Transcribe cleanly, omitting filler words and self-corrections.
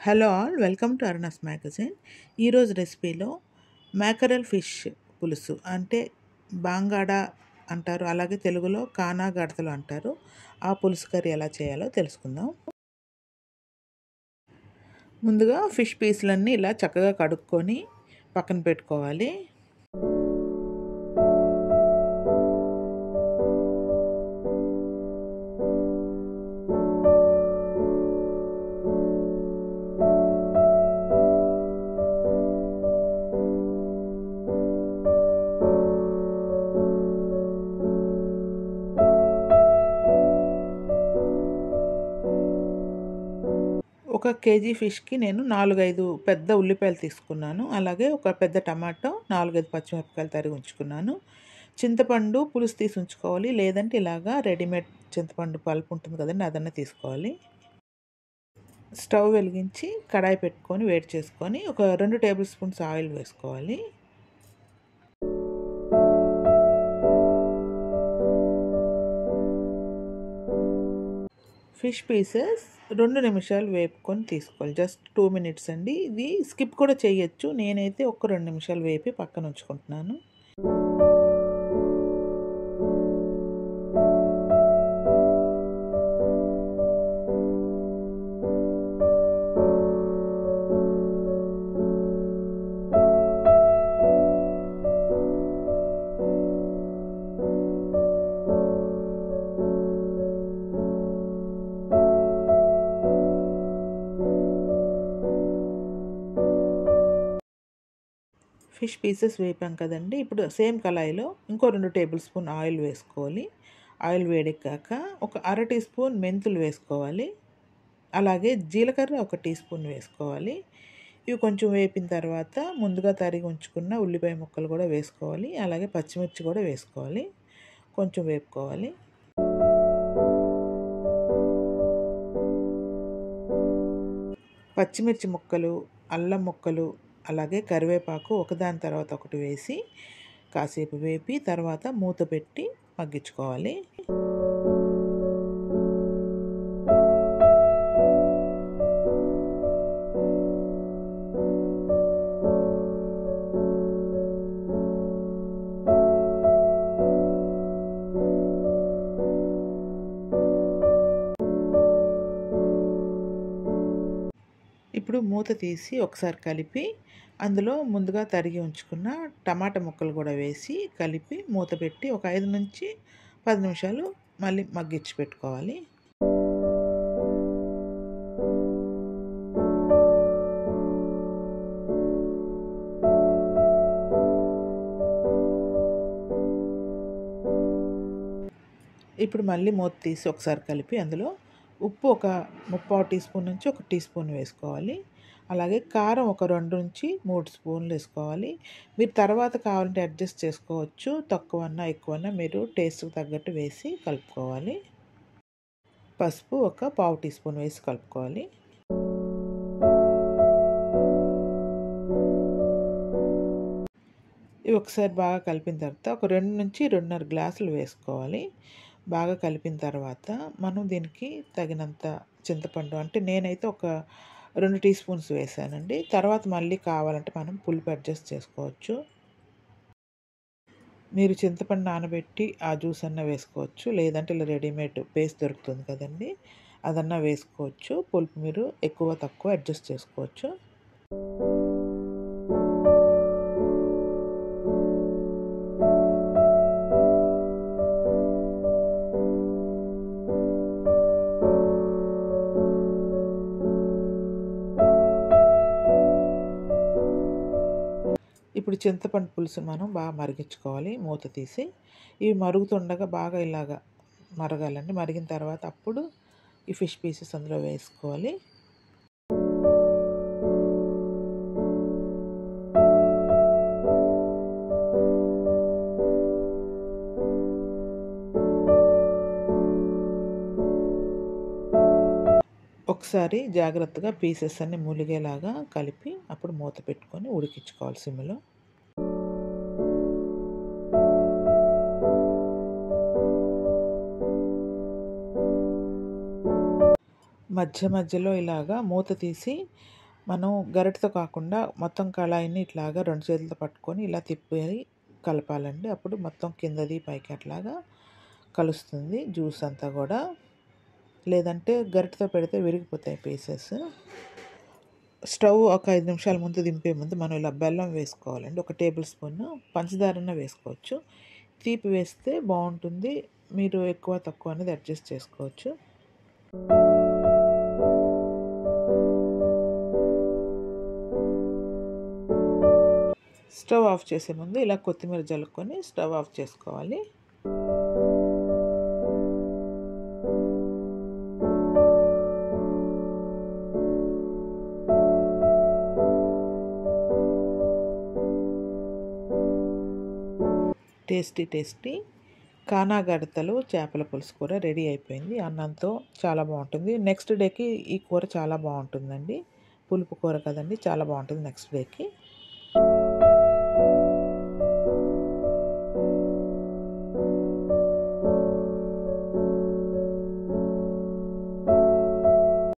Hello all, welcome to Aruna's magazine. ఈరోజు రెసిపీలో మ్యాకరల్ fish పులుసు అంటే బాంగాడా అంటారు, అలాగే తెలుగులో కానాగడతలు అంటారు. ఆ పులుసు కర్రీ ఎలా చేయాలో తెలుసుకుందాం. ముందుగా ఫిష్ పీసులన్నీ ఇలా చక్కగా కడుక్కొని పక్కన పెట్టుకోవాలి. ఒక కేజీ ఫిష్కి నేను 4-5 పెద్ద ఉల్లిపాయలు తీసుకున్నాను. అలాగే ఒక పెద్ద టమాటో, 4-5 పచ్చిమిరపకాయలు తరిగి ఉంచుకున్నాను. చింతపండు పులుసు తీసి ఉంచుకోవాలి, లేదంటే ఇలాగా రెడీమేడ్ చింతపండు పల్పు ఉంటుంది కదండి, అదన్నా తీసుకోవాలి. స్టవ్ వెలిగించి కడాయి పెట్టుకొని వేడి చేసుకొని ఒక 2 టేబుల్ స్పూన్స్ ఆయిల్ వేసుకోవాలి. ఫిష్ పీసెస్ 2 నిమిషాలు వేపుకొని తీసుకోవాలి. జస్ట్ 2 మినిట్స్ అండి. ఇది స్కిప్ కూడా చేయొచ్చు. నేనైతే ఒక 2 నిమిషాలు వేపి పక్కన ఉంచుకుంటున్నాను. ఫిష్ పీసెస్ వేపాం కదండి, ఇప్పుడు సేమ్ కళాయిలో ఇంకో 2 టేబుల్ స్పూన్ ఆయిల్ వేసుకోవాలి. ఆయిల్ వేడెక్కాక ఒక అర టీ స్పూన్ మెంతులు వేసుకోవాలి. అలాగే జీలకర్ర ఒక టీ స్పూన్ వేసుకోవాలి. ఇవి కొంచెం వేపిన తర్వాత ముందుగా తరిగి ఉంచుకున్న ఉల్లిపాయ ముక్కలు కూడా వేసుకోవాలి. అలాగే పచ్చిమిర్చి కూడా వేసుకోవాలి. కొంచెం వేపుకోవాలి. పచ్చిమిర్చి ముక్కలు, అల్లం ముక్కలు, అలాగే కరివేపాకు ఒకదాని తర్వాత ఒకటి వేసి కాసేపు వేపి తర్వాత మూత పెట్టి మగ్గించుకోవాలి. ఇప్పుడు మూత తీసి ఒకసారి కలిపి అందులో ముందుగా తరిగి ఉంచుకున్న టమాటా ముక్కలు కూడా వేసి కలిపి మూత పెట్టి ఒక 5 నుంచి 10 నిమిషాలు మళ్ళీ మగ్గించి పెట్టుకోవాలి. ఇప్పుడు మళ్ళీ మూత తీసి ఒకసారి కలిపి అందులో ఉప్పు ఒక 3/4 టీ స్పూన్ నుంచి 1 టీ స్పూన్ వేసుకోవాలి. అలాగే కారం ఒక 2 నుంచి 3 స్పూన్లు వేసుకోవాలి. మీరు తర్వాత కావాలంటే అడ్జస్ట్ చేసుకోవచ్చు. తక్కువన్నా ఎక్కువన్నా మీరు టేస్ట్కి తగ్గట్టు వేసి కలుపుకోవాలి. పసుపు ఒక 1/4 టీ స్పూన్ వేసి కలుపుకోవాలి. ఇవి ఒకసారి బాగా కలిపిన తర్వాత ఒక 2 నుంచి 2.5 గ్లాసులు వేసుకోవాలి. బాగా కలిపిన తర్వాత మనం దీనికి తగినంత చింతపండు, అంటే నేనైతే ఒక 2 టీ స్పూన్స్ వేసానండి. తర్వాత మళ్ళీ కావాలంటే మనం పులుపు అడ్జస్ట్ చేసుకోవచ్చు. మీరు చింతపండు నానబెట్టి ఆ జ్యూస్ అన్నా వేసుకోవచ్చు, లేదంటే ఇలా రెడీమేడ్ పేస్ట్ దొరుకుతుంది కదండి, అదన్నా వేసుకోవచ్చు. పులుపు మీరు ఎక్కువ తక్కువ అడ్జస్ట్ చేసుకోవచ్చు. ఇప్పుడు చింతపండు పులుసు మనం బాగా మరిగించుకోవాలి మూత తీసి. ఇవి మరుగుతుండగా బాగా ఇలాగా మరగాలండి. మరిగిన తర్వాత అప్పుడు ఈ ఫిష్ పీసెస్ అందులో వేసుకోవాలి. ఒకసారి జాగ్రత్తగా పీసెస్ అన్ని ములిగేలాగా కలిపి అప్పుడు మూత పెట్టుకొని ఉడికించుకోవాలి సిమ్లో. మధ్య మధ్యలో ఇలాగా మూత తీసి మనం గరిటెతో కాకుండా మొత్తం కళాయిని ఇట్లాగా 2 చేతులతో పట్టుకొని ఇలా తిప్పి కలపాలండి. అప్పుడు మొత్తం కిందది పైకి అట్లాగా కలుస్తుంది జ్యూస్ అంతా కూడా. లేదంటే గరిటెతో పెడితే విరిగిపోతాయి పీసెస్. స్టవ్ ఒక 5 నిమిషాల ముందు దింపే ముందు మనం ఇలా బెల్లం వేసుకోవాలండి. 1 టేబుల్ స్పూన్ పంచదారన్న వేసుకోవచ్చు. తీపి వేస్తే బాగుంటుంది. మీరు ఎక్కువ తక్కువ అనేది అడ్జస్ట్ చేసుకోవచ్చు. స్టవ్ ఆఫ్ చేసే ముందు ఇలా కొత్తిమీర జల్లుకొని స్టవ్ ఆఫ్ చేసుకోవాలి. టేస్టీ కానాగడతలు చేపల పులుసు కూర రెడీ అయిపోయింది. అన్నంతో చాలా బాగుంటుంది. నెక్స్ట్ డేకి ఈ కూర చాలా బాగుంటుందండి. పులుపు కూర కదండి, చాలా బాగుంటుంది నెక్స్ట్ డేకి.